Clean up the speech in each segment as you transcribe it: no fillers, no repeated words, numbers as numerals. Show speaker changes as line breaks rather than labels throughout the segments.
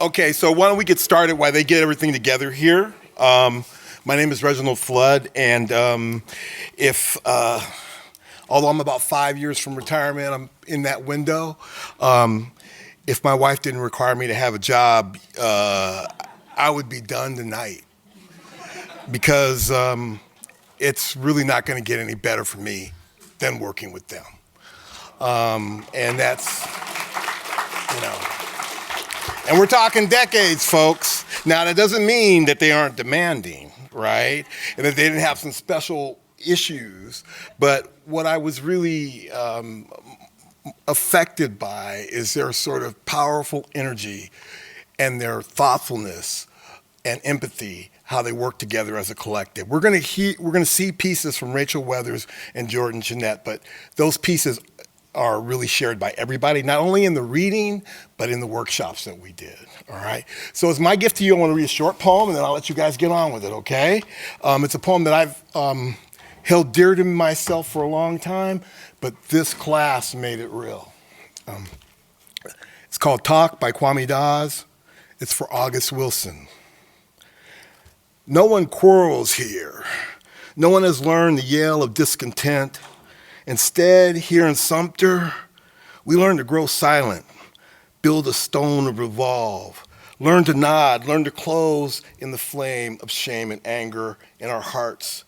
Okay, so why don't we get started while they get everything together here. My name is Reginald Flood, and if although I'm about 5 years from retirement, I'm in that window. If my wife didn't require me to have a job, I would be done tonight because it's really not going to get any better for me than working with them. And that's, you know, and we're talking decades, folks. Now, that doesn't mean that they aren't demanding, right? And that they didn't have some special issues. But what I was really affected by is their sort of powerful energy and their thoughtfulness and empathy, how they work together as a collective. We're going to see pieces from Rachel Weathers and Jordan Chenette, but those pieces are really shared by everybody, not only in the reading, but in the workshops that we did, all right? So as my gift to you, I want to read a short poem, and then I'll let you guys get on with it, okay? It's a poem that I've held dear to myself for a long time, but this class made it real. It's called Talk by Kwame Dawes. It's for August Wilson. No one quarrels here. No one has learned the yell of discontent. Instead, here in Sumter, we learn to grow silent, build a stone of revolve, learn to nod, learn to close in the flame of shame and anger in our hearts,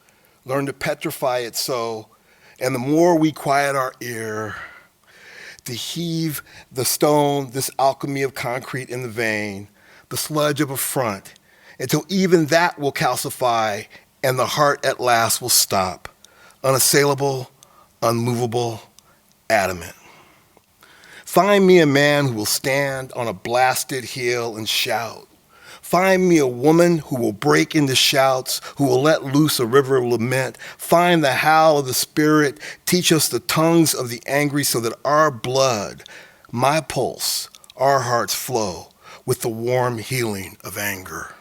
learn to petrify it so, and the more we quiet our ear, to heave the stone, this alchemy of concrete in the vein, the sludge of affront, until even that will calcify and the heart at last will stop, unassailable, unmovable, adamant. Find me a man who will stand on a blasted hill and shout. Find me a woman who will break into shouts, who will let loose a river of lament. Find the howl of the spirit, teach us the tongues of the angry so that our blood, my pulse, our hearts flow with the warm healing of anger.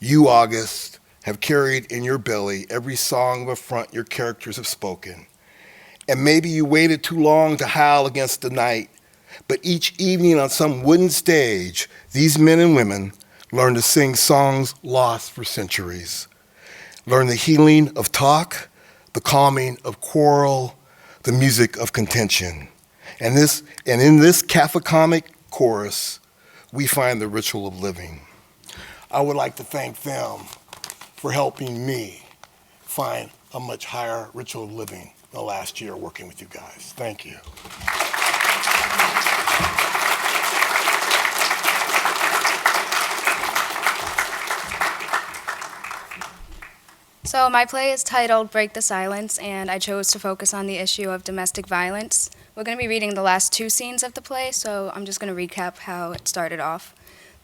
You, August, have carried in your belly every song of affront your characters have spoken. And maybe you waited too long to howl against the night, but each evening on some wooden stage, these men and women learn to sing songs lost for centuries, learn the healing of talk, the calming of quarrel, the music of contention. And in this cacophonic chorus, we find the ritual of living. I would like to thank them for helping me find a much higher ritual of living the last year working with you guys. Thank you.
So my play is titled Break the Silence, and I chose to focus on the issue of domestic violence. We're going to be reading the last two scenes of the play, so I'm just going to recap how it started off.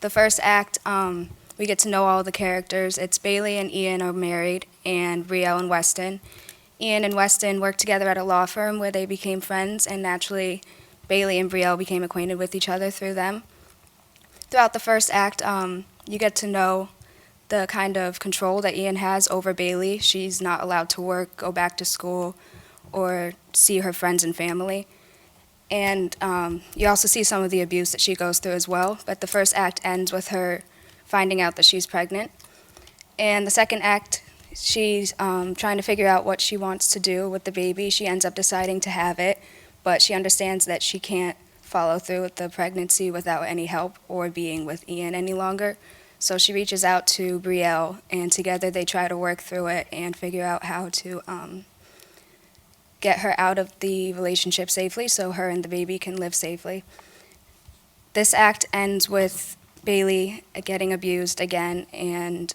The first act, we get to know all the characters. It's Bailey and Ian are married, and Brielle and Weston. Ian and Weston worked together at a law firm where they became friends, and naturally, Bailey and Brielle became acquainted with each other through them. Throughout the first act, you get to know the kind of control that Ian has over Bailey. She's not allowed to work, go back to school, or see her friends and family. And you also see some of the abuse that she goes through as well, but the first act ends with her finding out that she's pregnant. And the second act, she's trying to figure out what she wants to do with the baby. She ends up deciding to have it, but she understands that she can't follow through with the pregnancy without any help or being with Ian any longer. So she reaches out to Brielle, and together they try to work through it and figure out how to get her out of the relationship safely so her and the baby can live safely. This act ends with Bailey getting abused again, and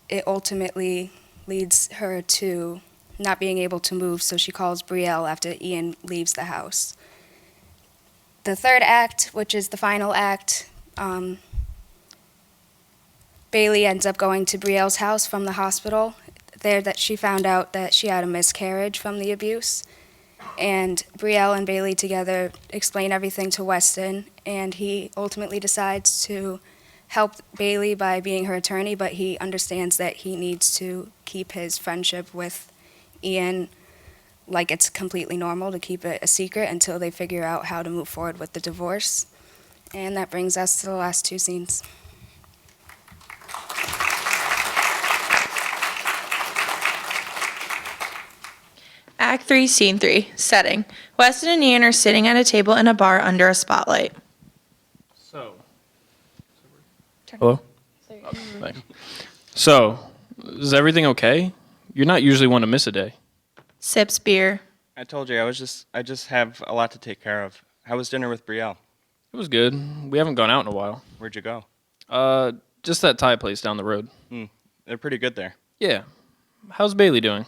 it ultimately leads her to not being able to move, so she calls Brielle after Ian leaves the house. The third act, which is the final act, Bailey ends up going to Brielle's house from the hospital. There that she found out that she had a miscarriage from the abuse. And Brielle and Bailey together explain everything to Weston, and he ultimately decides to help Bailey by being her attorney, but he understands that he needs to keep his friendship with Ian like it's completely normal, to keep it a secret until they figure out how to move forward with the divorce. And that brings us to the last two scenes.
Act 3, Scene 3. Setting. Weston and Ian are sitting at a table in a bar under a spotlight.
So. Hello? Oh, thanks. So, is everything okay? You're not usually one to miss a day.
Sips beer.
I told you I just have a lot to take care of. How was dinner with Brielle?
It was good. We haven't gone out in a while.
Where'd you go?
Just that Thai place down the road.
They're pretty good there.
Yeah. How's Bailey doing?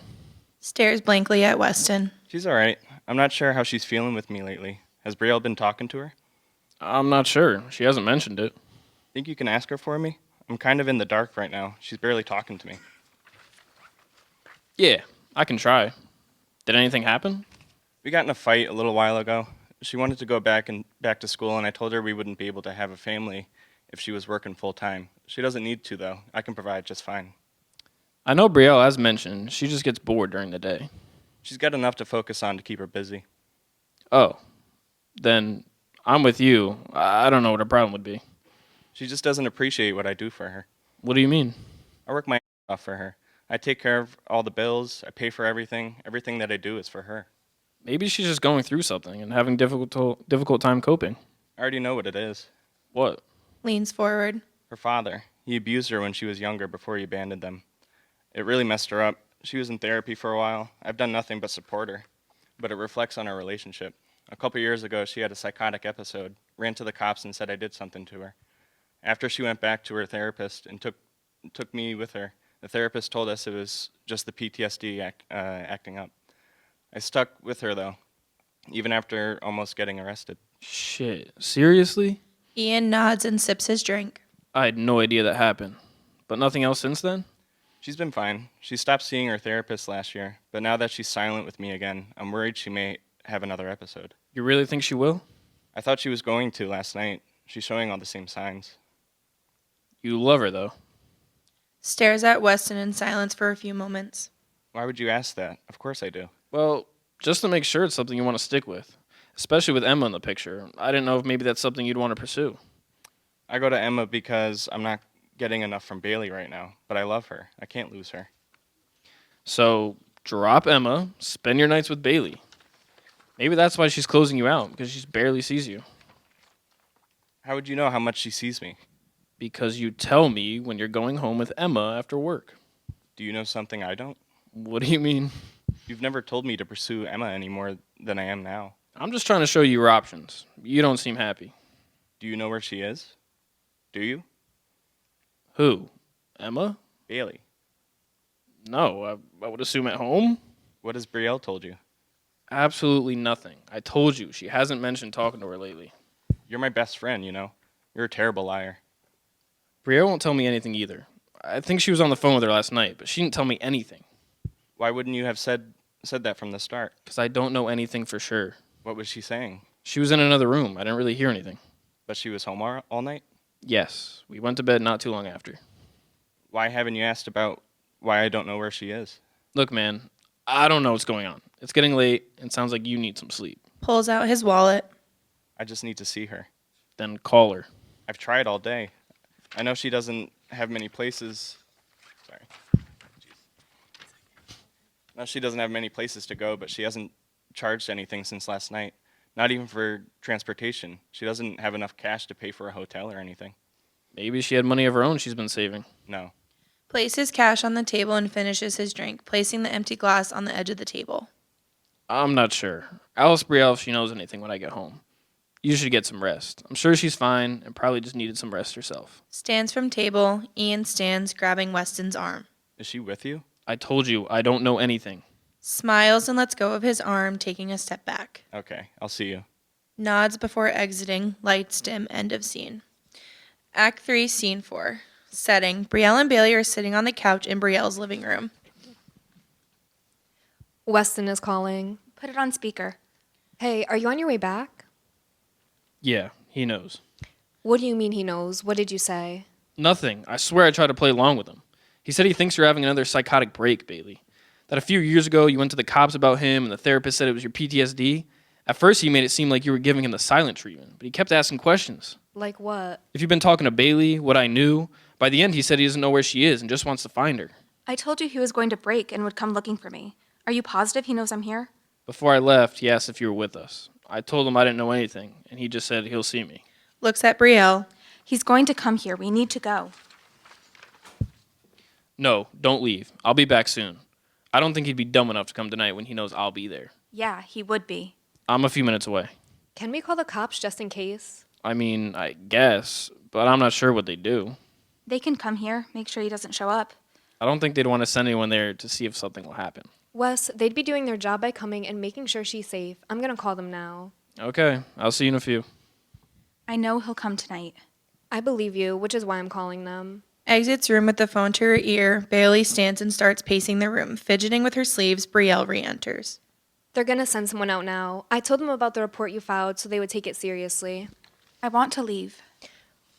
Stares blankly at Weston.
She's all right. I'm not sure how she's feeling with me lately. Has Brielle been talking to her?
I'm not sure. She hasn't mentioned it.
Think you can ask her for me? I'm kind of in the dark right now. She's barely talking to me.
Yeah, I can try. Did anything happen?
We got in a fight a little while ago. She wanted to go back to school, and I told her we wouldn't be able to have a family if she was working full time. She doesn't need to, though. I can provide just fine.
I know Brielle has mentioned she just gets bored during the day.
She's got enough to focus on to keep her busy.
Oh, then I'm with you. I don't know what her problem would be.
She just doesn't appreciate what I do for her.
What do you mean?
I work my ass off for her. I take care of all the bills. I pay for everything. Everything that I do is for her.
Maybe she's just going through something and having difficult time coping.
I already know what it is.
What?
Leans forward.
Her father. He abused her when she was younger before he abandoned them. It really messed her up. She was in therapy for a while. I've done nothing but support her, but it reflects on our relationship. A couple years ago, she had a psychotic episode, ran to the cops and said I did something to her. After she went back to her therapist and took me with her, the therapist told us it was just the PTSD acting up. I stuck with her, though, even after almost getting arrested.
Shit. Seriously?
Ian nods and sips his drink.
I had no idea that happened. But nothing else since then?
She's been fine. She stopped seeing her therapist last year, but now that she's silent with me again, I'm worried she may have another episode.
You really think she will?
I thought she was going to last night. She's showing all the same signs.
You love her, though.
Stares at Weston in silence for a few moments.
Why would you ask that? Of course I do.
Well, just to make sure it's something you want to stick with. Especially with Emma in the picture. I didn't know if maybe that's something you'd want to pursue.
I go to Emma because I'm not getting enough from Bailey right now, but I love her. I can't lose her.
So, drop Emma, spend your nights with Bailey. Maybe that's why she's closing you out, because she barely sees you.
How would you know how much she sees me?
Because you tell me when you're going home with Emma after work.
Do you know something I don't?
What do you mean?
You've never told me to pursue Emma any more than I am now.
I'm just trying to show you your options. You don't seem happy.
Do you know where she is? Do you?
Who? Emma?
Bailey.
No, I would assume at home.
What has Brielle told you?
Absolutely nothing. I told you, she hasn't mentioned talking to her lately.
You're my best friend, you know. You're a terrible liar.
Brielle won't tell me anything either. I think she was on the phone with her last night, but she didn't tell me anything.
Why wouldn't you have said that from the start?
Because I don't know anything for sure.
What was she saying?
She was in another room. I didn't really hear anything.
But she was home all night?
Yes, we went to bed not too long after.
Why haven't you asked about why I don't know where she is?
Look, man, I don't know what's going on. It's getting late, and sounds like you need some sleep.
Pulls out his wallet.
I just need to see her.
Then call her.
I've tried all day. I know she doesn't have many places. Sorry. No, she doesn't have many places to go, but she hasn't charged anything since last night. Not even for transportation. She doesn't have enough cash to pay for a hotel or anything.
Maybe she had money of her own she's been saving.
No.
Places cash on the table and finishes his drink, placing the empty glass on the edge of the table.
I'm not sure. I'll ask Brielle if she knows anything when I get home. You should get some rest. I'm sure she's fine and probably just needed some rest herself.
Stands from table. Ian stands, grabbing Weston's arm.
Is she with you?
I told you, I don't know anything.
Smiles and lets go of his arm, taking a step back.
Okay, I'll see you.
Nods before exiting. Lights dim. End of scene. Act 3, Scene 4. Setting. Brielle and Bailey are sitting on the couch in Brielle's living room.
Weston is calling.
Put it on speaker.
Hey, are you on your way back?
Yeah, he knows.
What do you mean he knows? What did you say?
Nothing. I swear I tried to play along with him. He said he thinks you're having another psychotic break, Bailey. That a few years ago you went to the cops about him and the therapist said it was your PTSD. At first he made it seem like you were giving him the silent treatment, but he kept asking questions.
Like what?
If you've been talking to Bailey, what I knew, by the end he said he doesn't know where she is and just wants to find her.
I told you he was going to break and would come looking for me. Are you positive he knows I'm here?
Before I left, he asked if you were with us. I told him I didn't know anything, and he just said he'll see me.
Looks at Brielle.
He's going to come here. We need to go.
No, don't leave. I'll be back soon. I don't think he'd be dumb enough to come tonight when he knows I'll be there.
Yeah, he would be.
I'm a few minutes away.
Can we call the cops just in case?
I mean, I guess, but I'm not sure what they do.
They can come here, make sure he doesn't show up.
I don't think they'd want to send anyone there to see if something will happen.
Wes, they'd be doing their job by coming and making sure she's safe. I'm gonna call them now.
Okay, I'll see you in a few.
I know he'll come tonight.
I believe you, which is why I'm calling them.
Exits room with the phone to her ear. Bailey stands and starts pacing the room. Fidgeting with her sleeves, Brielle re-enters.
They're gonna send someone out now. I told them about the report you filed so they would take it seriously.
I want to leave.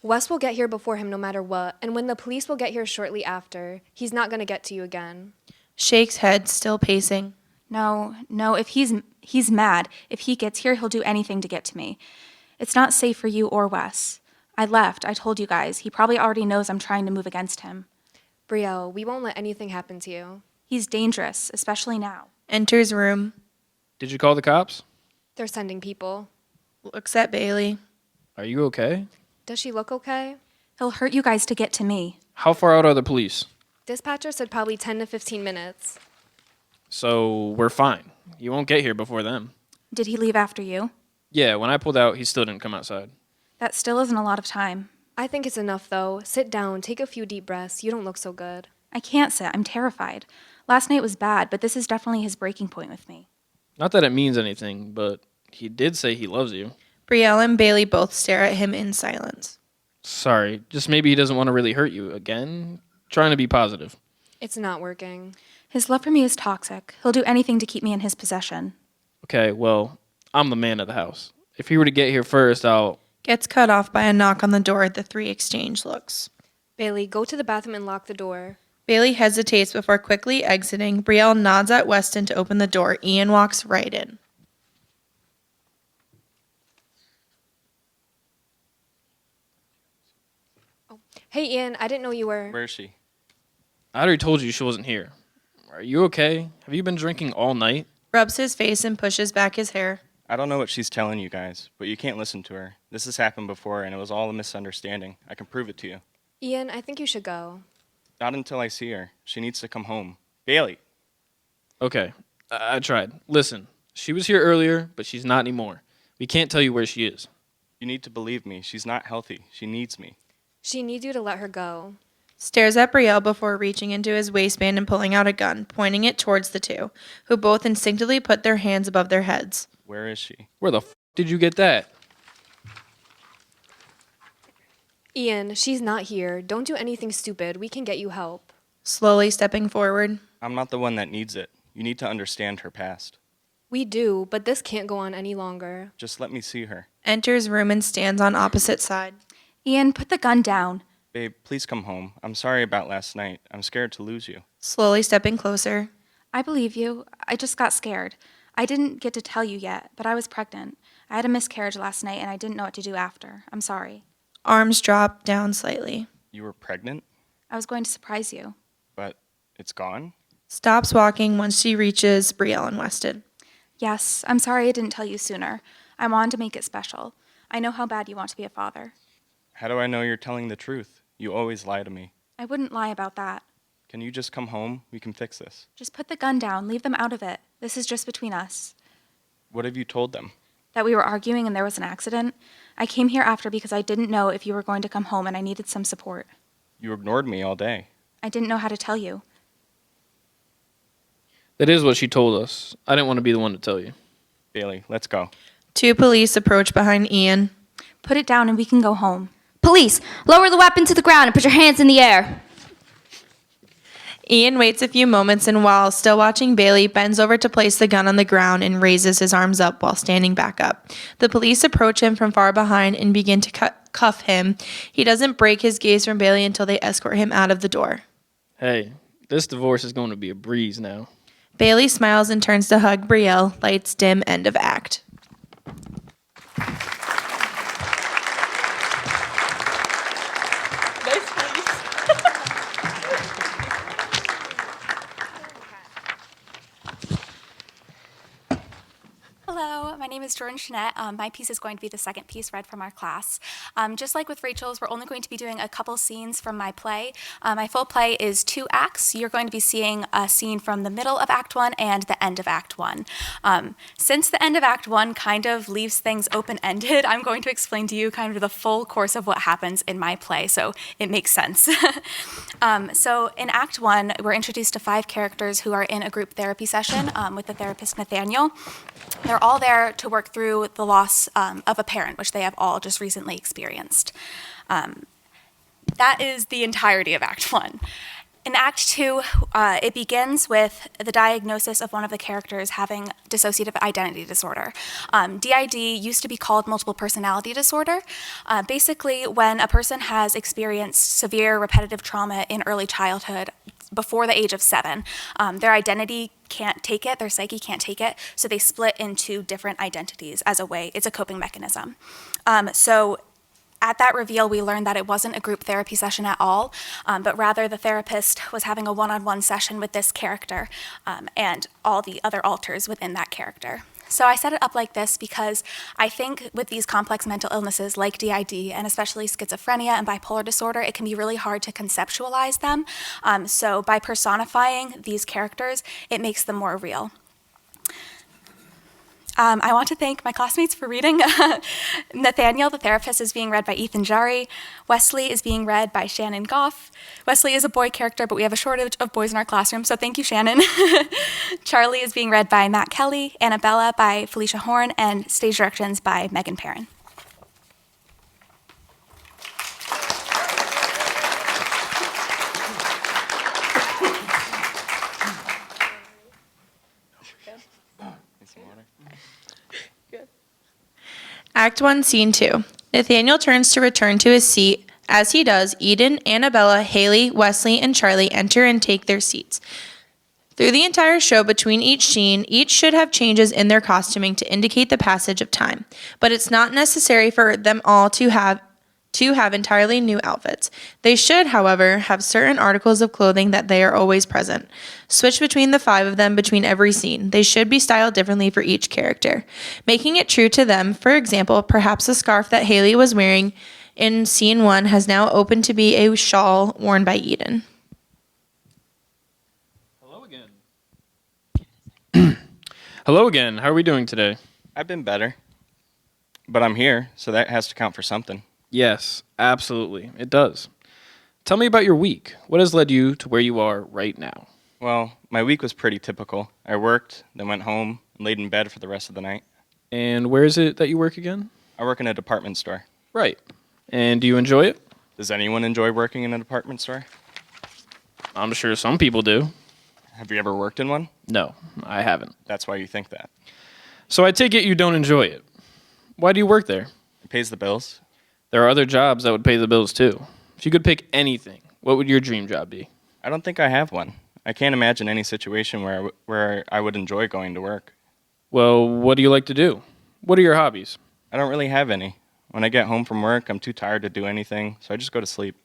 Wes will get here before him no matter what, and when the police will get here shortly after, he's not gonna get to you again.
Shakes head, still pacing.
No, if he's mad. If he gets here, he'll do anything to get to me. It's not safe for you or Wes. I left. I told you guys. He probably already knows I'm trying to move against him.
Brielle, we won't let anything happen to you.
He's dangerous, especially now.
Enters room.
Did you call the cops?
They're sending people.
Looks at Bailey.
Are you okay?
Does she look okay?
He'll hurt you guys to get to me.
How far out are the police?
Dispatcher said probably 10 to 15 minutes.
So we're fine. You won't get here before them.
Did he leave after you?
Yeah, when I pulled out, he still didn't come outside.
That still isn't a lot of time.
I think it's enough, though. Sit down, take a few deep breaths. You don't look so good.
I can't sit. I'm terrified. Last night was bad, but this is definitely his breaking point with me.
Not that it means anything, but he did say he loves you.
Brielle and Bailey both stare at him in silence.
Sorry, just maybe he doesn't want to really hurt you again. Trying to be positive.
It's not working.
His love for me is toxic. He'll do anything to keep me in his possession.
Okay, well, I'm the man of the house. If he were to get here first, I'll...
Gets cut off by a knock on the door. The three exchange looks.
Bailey, go to the bathroom and lock the door.
Bailey hesitates before quickly exiting. Brielle nods at Weston to open the door. Ian walks right in.
Hey, Ian, I didn't know you were...
Where is she?
I already told you she wasn't here. Are you okay? Have you been drinking all night?
Rubs his face and pushes back his hair.
I don't know what she's telling you guys, but you can't listen to her. This has happened before, and it was all a misunderstanding. I can prove it to you.
Ian, I think you should go.
Not until I see her. She needs to come home. Bailey!
Okay, I tried. Listen, she was here earlier, but she's not anymore. We can't tell you where she is.
You need to believe me. She's not healthy. She needs me.
She needs you to let her go.
Stares at Brielle before reaching into his waistband and pulling out a gun, pointing it towards the two, who both instinctively put their hands above their heads.
Where is she?
Where the did you get that?
Ian, she's not here. Don't do anything stupid. We can get you help.
Slowly stepping forward.
I'm not the one that needs it. You need to understand her past.
We do, but this can't go on any longer.
Just let me see her.
Enters room and stands on opposite side.
Ian, put the gun down.
Babe, please come home. I'm sorry about last night. I'm scared to lose you.
Slowly stepping closer.
I believe you. I just got scared. I didn't get to tell you yet, but I was pregnant. I had a miscarriage last night, and I didn't know what to do after. I'm sorry.
Arms drop down slightly.
You were pregnant,
I was going to surprise you.
but it's gone?
Stops walking once she reaches Brielle and Weston.
Yes, I'm sorry I didn't tell you sooner. I wanted to make it special. I know how bad you want to be a father.
How do I know you're telling the truth? You always lie to me.
I wouldn't lie about that.
Can you just come home? We can fix this.
Just put the gun down. Leave them out of it. This is just between us.
What have you told them?
That we were arguing and there was an accident. I came here after because I didn't know if you were going to come home and I needed some support.
You ignored me all day.
I didn't know how to tell you.
That is what she told us. I didn't want to be the one to tell you.
Bailey, let's go.
Two police approach behind Ian.
Put it down and we can go home.
Police, lower the weapon to the ground and put your hands in the air.
Ian waits a few moments and while still watching Bailey, bends over to place the gun on the ground and raises his arms up while standing back up. The police approach him from far behind and begin to cuff him. He doesn't break his gaze from Bailey until they escort him out of the door.
Hey, this divorce is going to be a breeze now.
Bailey smiles and turns to hug Brielle. Lights dim, end of act.
Hello, my name is Jordan Chenette. My piece is going to be the second piece read from our class. Just like with Rachel's, we're only going to be doing a couple scenes from my play. My full play is 2 acts. You're going to be seeing a scene from the middle of Act 1 and the end of Act 1. Since the end of Act 1 kind of leaves things open-ended, I'm going to explain to you kind of the full course of what happens in my play, so it makes sense. So in Act 1, we're introduced to 5 characters who are in a group therapy session with the therapist Nathaniel. They're all there to work through the loss of a parent, which they have all just recently experienced. That is the entirety of Act 1. In Act 2, it begins with the diagnosis of one of the characters having dissociative identity disorder. DID used to be called multiple personality disorder. Basically, when a person has experienced severe repetitive trauma in early childhood, before the age of 7, their identity can't take it, their psyche can't take it, so they split into different identities as a way, it's a coping mechanism. So at that reveal, we learned that it wasn't a group therapy session at all, but rather the therapist was having a one-on-one session with this character and all the other alters within that character. So I set it up like this because I think with these complex mental illnesses like DID and especially schizophrenia and bipolar disorder, it can be really hard to conceptualize them. So by personifying these characters, it makes them more real. I want to thank my classmates for reading. Nathaniel, the therapist, is being read by Ethan Jari. Wesley is being read by Shannon Goff. Wesley is a boy character, but we have a shortage of boys in our classroom, so thank you, Shannon. Charlie is being read by Matt Kelly, Annabella by Felicia Horne, and stage directions by Megan Perrin.
Act 1, Scene 2. Nathaniel turns to return to his seat. As he does, Eden, Annabella, Haley, Wesley, and Charlie enter and take their seats. Through the entire show, between each scene, each should have changes in their costuming to indicate the passage of time. But it's not necessary for them all to have entirely new outfits. They should, however, have certain articles of clothing that they are always present. Switch between the 5 of them between every scene. They should be styled differently for each character, making it true to them. For example, perhaps the scarf that Haley was wearing in scene 1 has now opened to be a shawl worn by Eden.
Hello again. Hello again. How are we doing today?
I've been better, but I'm here, so that has to count for something.
Yes, absolutely. It does. Tell me about your week. What has led you to where you are right now?
Well, my week was pretty typical. I worked, then went home, and laid in bed for the rest of the night.
And where is it that you work again?
I work in a department store.
Right. And do you enjoy it?
Does anyone enjoy working in a department store?
I'm sure some people do.
Have you ever worked in one?
No, I haven't.
That's why you think that.
So I take it you don't enjoy it. Why do you work there?
It pays the bills.
There are other jobs that would pay the bills too. If you could pick anything, what would your dream job be?
I don't think I have one. I can't imagine any situation where I would enjoy going to work.
Well, what do you like to do? What are your hobbies?
I don't really have any. When I get home from work, I'm too tired to do anything, so I just go to sleep.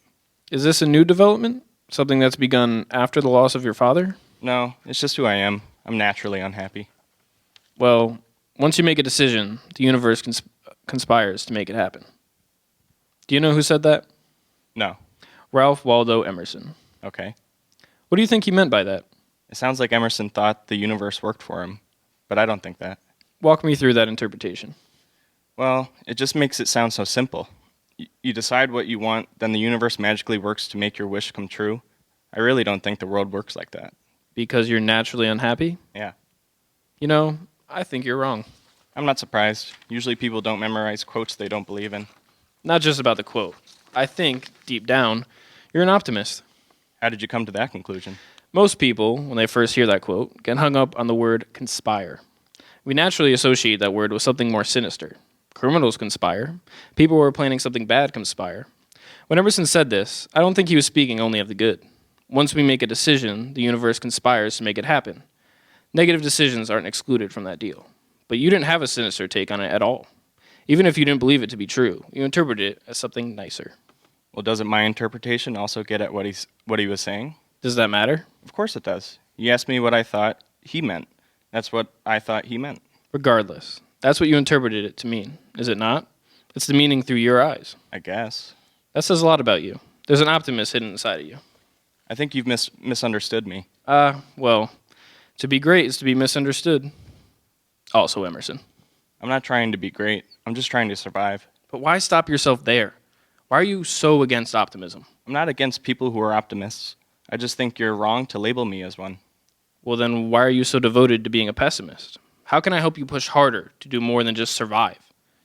Is this a new development? Something that's begun after the loss of your father?
No, it's just who I am. I'm naturally unhappy.
Well, once you make a decision, the universe conspires to make it happen. Do you know who said that?
No.
Ralph Waldo Emerson.
Okay.
What do you think he meant by that?
It sounds like Emerson thought the universe worked for him, but I don't think that.
Walk me through that interpretation.
Well, it just makes it sound so simple. You decide what you want, then the universe magically works to make your wish come true. I really don't think the world works like that.
Because you're naturally unhappy?
Yeah.
You know, I think you're wrong.
I'm not surprised. Usually people don't memorize quotes they don't believe in.
Not just about the quote. I think, deep down, you're an optimist.
How did you come to that conclusion?
Most people, when they first hear that quote, get hung up on the word conspire. We naturally associate that word with something more sinister. Criminals conspire. People who are planning something bad conspire. When Emerson said this, I don't think he was speaking only of the good. Once we make a decision, the universe conspires to make it happen. Negative decisions aren't excluded from that deal. But you didn't have a sinister take on it at all. Even if you didn't believe it to be true, you interpreted it as something nicer.
Well, doesn't my interpretation also get at what he was saying?
Does that matter?
Of course it does. He asked me what I thought he meant. That's what I thought he meant.
Regardless, That's what you interpreted it to mean, is it not? It's the meaning through your eyes.
I guess.
That says a lot about you. There's an optimist hidden inside of you.
I think you've misunderstood me.
Well, to be great is to be misunderstood. Also Emerson.
I'm not trying to be great. I'm just trying to survive.
But why stop yourself there? Why are you so against optimism?
I'm not against people who are optimists. I just think you're wrong to label me as one.
Well, then why are you so devoted to being a pessimist? How can I help you push harder to do more than just survive?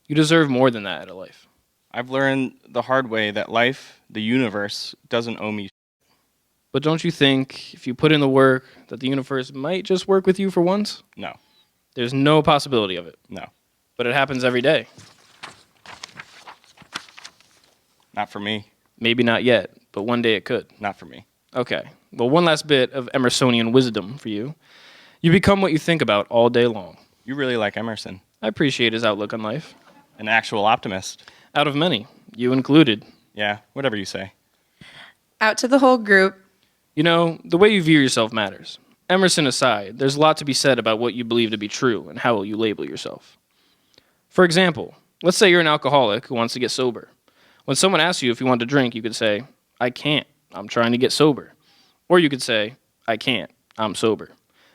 You deserve more than that out of life.
I've learned the hard way that life, the universe, doesn't owe me.
But don't you think if you put in the work that the universe might just work with you for once?
No.
There's no possibility of it.
No.
But it happens every day.
Not for me.
Maybe not yet, but one day it could.
Not for me.
Okay. Well, one last bit of Emersonian wisdom for you. You become what you think about all day long.
You really like Emerson.
I appreciate his outlook on life.
An actual optimist.
Out of many, you included.
Yeah, whatever you say.
Out to the whole group.
You know, the way you view yourself matters. Emerson aside, there's a lot to be said about what you believe to be true and how you label yourself. For example, let's say you're an alcoholic who wants to get sober. When someone asks you if you want to drink, you could say, I can't, I'm trying to get sober. Or you could say, I can't, I'm sober.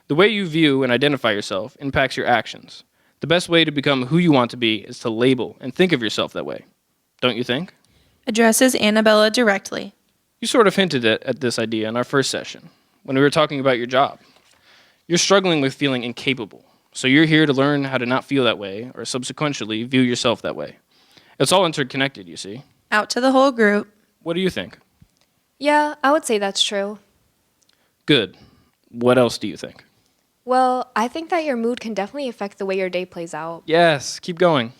The way you view and identify yourself impacts your actions. The best way to become who you want to be is to label and think of yourself that way. Don't you think?
Addresses Annabella directly.
You sort of hinted at this idea in our first session, when we were talking about your job. You're struggling with feeling incapable, so you're here to learn how to not feel that way, or subsequently view yourself that way. It's all interconnected, you see.
Out to the whole group.
What do you think?
Yeah, I would say that's true.
Good. What else do you think?
Well, I think that your mood can definitely affect the way your day plays out.
Yes, keep going.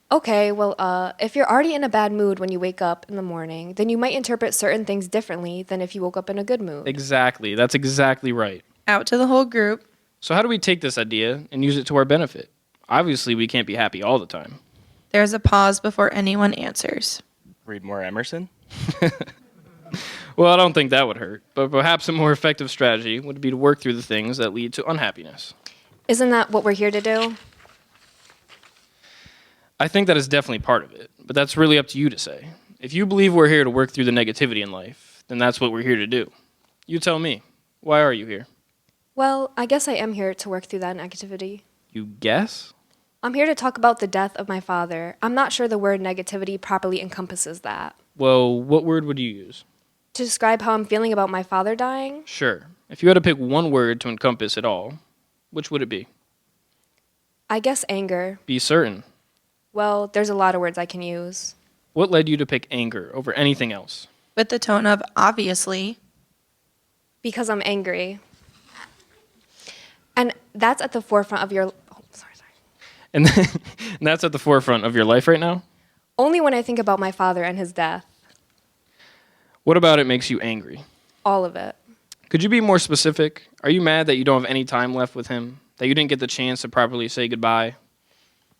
Okay, well, if you're already in a bad mood when you wake up in the morning, then you might interpret certain things differently than if you woke up in a good mood.
Exactly. That's exactly right.
Out to the whole group.
So how do we take this idea and use it to our benefit? Obviously, we can't be happy all the time.
There's a pause before anyone answers.
Read more Emerson?
Well, I don't think that would hurt, but perhaps a more effective strategy would be to work through the things that lead to unhappiness.
Isn't that what we're here to do?
I think that is definitely part of it, but that's really up to you to say. If you believe we're here to work through the negativity in life, then that's what we're here to do. You tell me, why are you here?
Well, I guess I am here to work through that negativity.
You guess?
I'm here to talk about the death of my father. I'm not sure the word negativity properly encompasses that.
Well, what word would you use?
To describe how I'm feeling about my father dying?
Sure. If you had to pick one word to encompass it all, which would it be?
I guess anger.
Be certain.
Well, there's a lot of words I can use.
What led you to pick anger over anything else?
With the tone of obviously.
Because I'm angry. And that's at the forefront of your... Oh, sorry.
And that's at the forefront of your life right now?
Only when I think about my father and his death.
What about it makes you angry?
All of it.
Could you be more specific? Are you mad that you don't have any time left with him? That you didn't get the chance to properly say goodbye?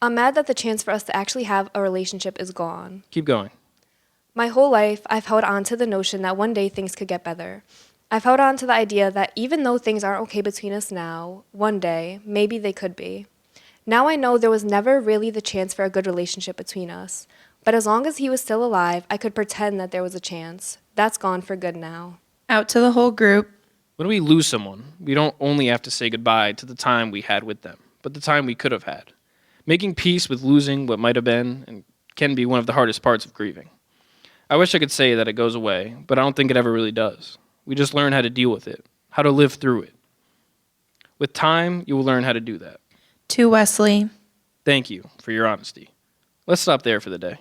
I'm mad that the chance for us to actually have a relationship is gone.
Keep going.
My whole life, I've held on to the notion that one day things could get better. I've held on to the idea that even though things aren't okay between us now, one day, maybe they could be. Now I know there was never really the chance for a good relationship between us. But as long as he was still alive, I could pretend that there was a chance. That's gone for good now.
Out to the whole group.
When we lose someone, we don't only have to say goodbye to the time we had with them, but the time we could have had. Making peace with losing what might have been and can be one of the hardest parts of grieving. I wish I could say that it goes away, but I don't think it ever really does. We just learn how to deal with it, how to live through it. With time, you will learn how to do that.
To Wesley.
Thank you for your honesty. Let's stop there for the day.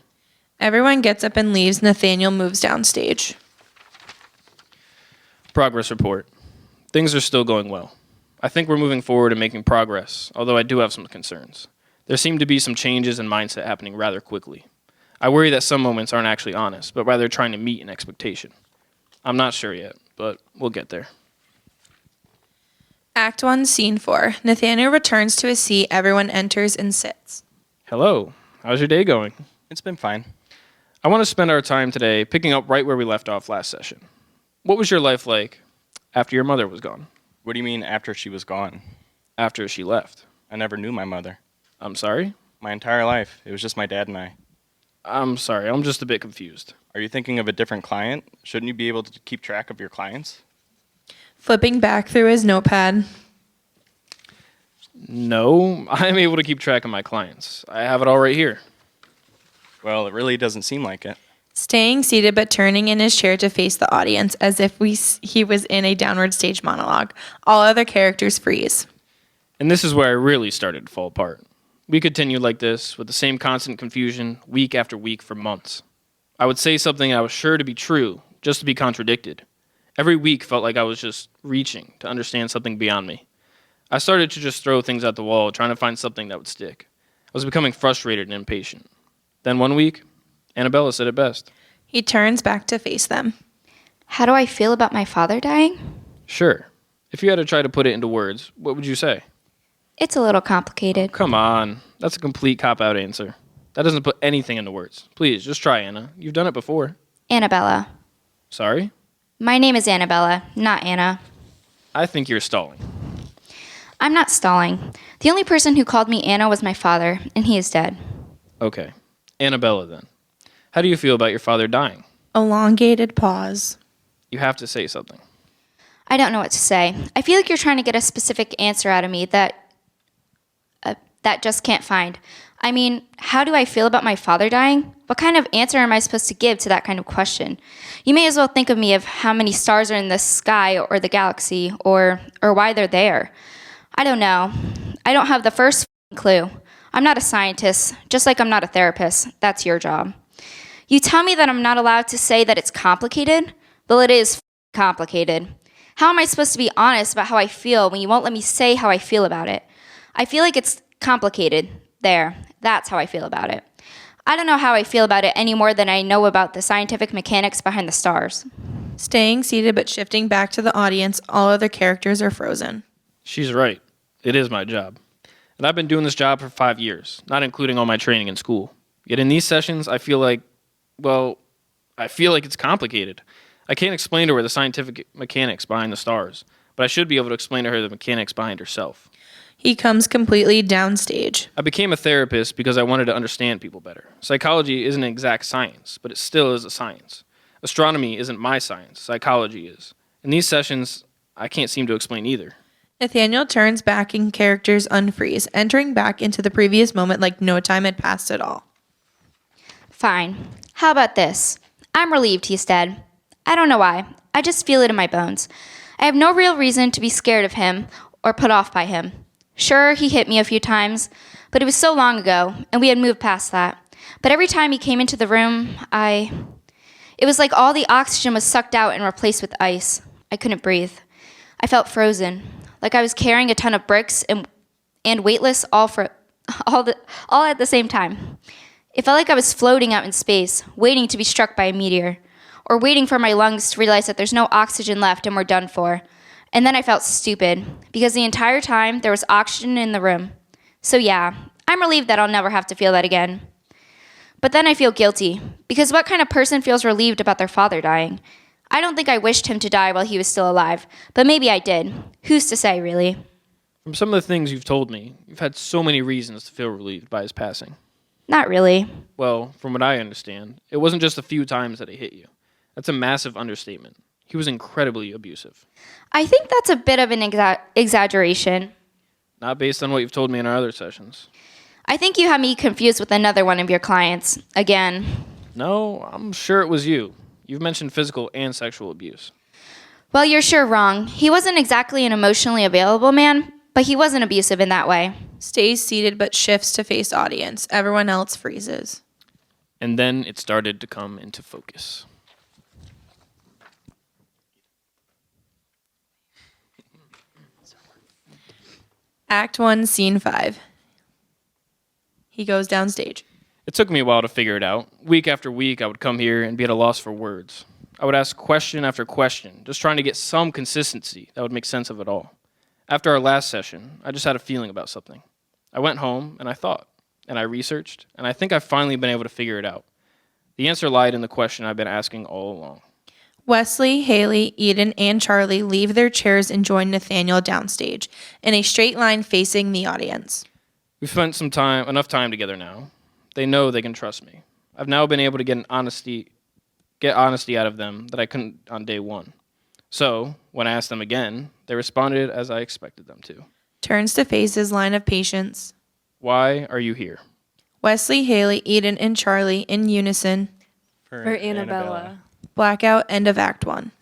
Everyone gets up and leaves. Nathaniel moves downstage.
Progress report. Things are still going well. I think we're moving forward and making progress, although I do have some concerns. There seem to be some changes in mindset happening rather quickly. I worry that some moments aren't actually honest, but rather trying to meet an expectation. I'm not sure yet, but we'll get there.
Act 1, Scene 4. Nathaniel returns to his seat. Everyone enters and sits.
Hello. How's your day going?
It's been fine.
I want to spend our time today picking up right where we left off last session. What was your life like after your mother was gone?
What do you mean after she was gone?
After she left?
I never knew my mother.
I'm sorry?
My entire life, it was just my dad and I.
I'm sorry, I'm just a bit confused.
Are you thinking of a different client? Shouldn't you be able to keep track of your clients?
Flipping back through his notepad.
No, I'm able to keep track of my clients. I have it all right here.
Well, it really doesn't seem like it.
Staying seated but turning in his chair to face the audience as if he was in a downward stage monologue. All other characters freeze.
And this is where I really started to fall apart. We continued like this, with the same constant confusion, week after week for months. I would say something I was sure to be true, just to be contradicted. Every week felt like I was just reaching to understand something beyond me. I started to just throw things at the wall, trying to find something that would stick. I was becoming frustrated and impatient. Then one week, Annabella said it best.
He turns back to face them.
How do I feel about my father dying?
Sure. If you had to try to put it into words, what would you say?
It's a little complicated.
Come on. That's a complete cop-out answer. That doesn't put anything into words. Please, just try, Anna. You've done it before.
Annabella.
Sorry?
My name is Annabella, not Anna.
I think you're stalling.
I'm not stalling. The only person who called me Anna was my father, and he is dead.
Okay. Annabella, then. How do you feel about your father dying?
Elongated pause.
You have to say something.
I don't know what to say. I feel like you're trying to get a specific answer out of me that just can't find. I mean, how do I feel about my father dying? What kind of answer am I supposed to give to that kind of question? You may as well think of me of how many stars are in the sky or the galaxy, or why they're there. I don't know. I don't have the first clue. I'm not a scientist, just like I'm not a therapist. That's your job. You tell me that I'm not allowed to say that it's complicated? Well, it is complicated. How am I supposed to be honest about how I feel when you won't let me say how I feel about it? I feel like it's complicated. There. That's how I feel about it. I don't know how I feel about it any more than I know about the scientific mechanics behind the stars.
Staying seated but shifting back to the audience, all other characters are frozen.
She's right. It is my job. And I've been doing this job for 5 years, not including all my training in school. Yet in these sessions, I feel like it's complicated. I can't explain to her the scientific mechanics behind the stars, but I should be able to explain to her the mechanics behind herself.
He comes completely downstage.
I became a therapist because I wanted to understand people better. Psychology isn't an exact science, but it still is a science. Astronomy isn't my science, psychology is. In these sessions, I can't seem to explain either.
Nathaniel turns back and characters unfreeze, entering back into the previous moment like no time had passed at all.
Fine. How about this? I'm relieved he's dead. I don't know why. I just feel it in my bones. I have no real reason to be scared of him or put off by him. Sure, he hit me a few times, but it was so long ago, and we had moved past that. But every time he came into the room, it was like all the oxygen was sucked out and replaced with ice. I couldn't breathe. I felt frozen, like I was carrying a ton of bricks and weightless all at the same time. It felt like I was floating out in space, waiting to be struck by a meteor, or waiting for my lungs to realize that there's no oxygen left and we're done for. And then I felt stupid, because the entire time there was oxygen in the room. So yeah, I'm relieved that I'll never have to feel that again. But then I feel guilty, because what kind of person feels relieved about their father dying? I don't think I wished him to die while he was still alive, but maybe I did. Who's to say, really?
From some of the things you've told me, you've had so many reasons to feel relieved by his passing.
Not really.
Well, from what I understand, it wasn't just a few times that he hit you. That's a massive understatement. He was incredibly abusive.
I think that's a bit of an exaggeration.
Not based on what you've told me in our other sessions.
I think you have me confused with another one of your clients. Again.
No, I'm sure it was you. You've mentioned physical and sexual abuse.
Well, you're sure wrong. He wasn't exactly an emotionally available man, but he wasn't abusive in that way.
Stays seated but shifts to face audience. Everyone else freezes.
And then it started to come into focus.
Act 1, Scene 5. He goes downstage.
It took me a while to figure it out. Week after week, I would come here and be at a loss for words. I would ask question after question, just trying to get some consistency that would make sense of it all. After our last session, I just had a feeling about something. I went home and I thought, and I researched, and I think I've finally been able to figure it out. The answer lied in the question I've been asking all along.
Wesley, Haley, Eden, and Charlie leave their chairs and join Nathaniel downstage, in a straight line facing the audience.
We've spent enough time together now. They know they can trust me. I've now been able to get honesty out of them that I couldn't on day one. So, when I asked them again, they responded as I expected them to.
Turns to face his line of patients.
Why are you here?
Wesley, Haley, Eden, and Charlie in unison.
For Annabella.
Blackout, end of Act 1.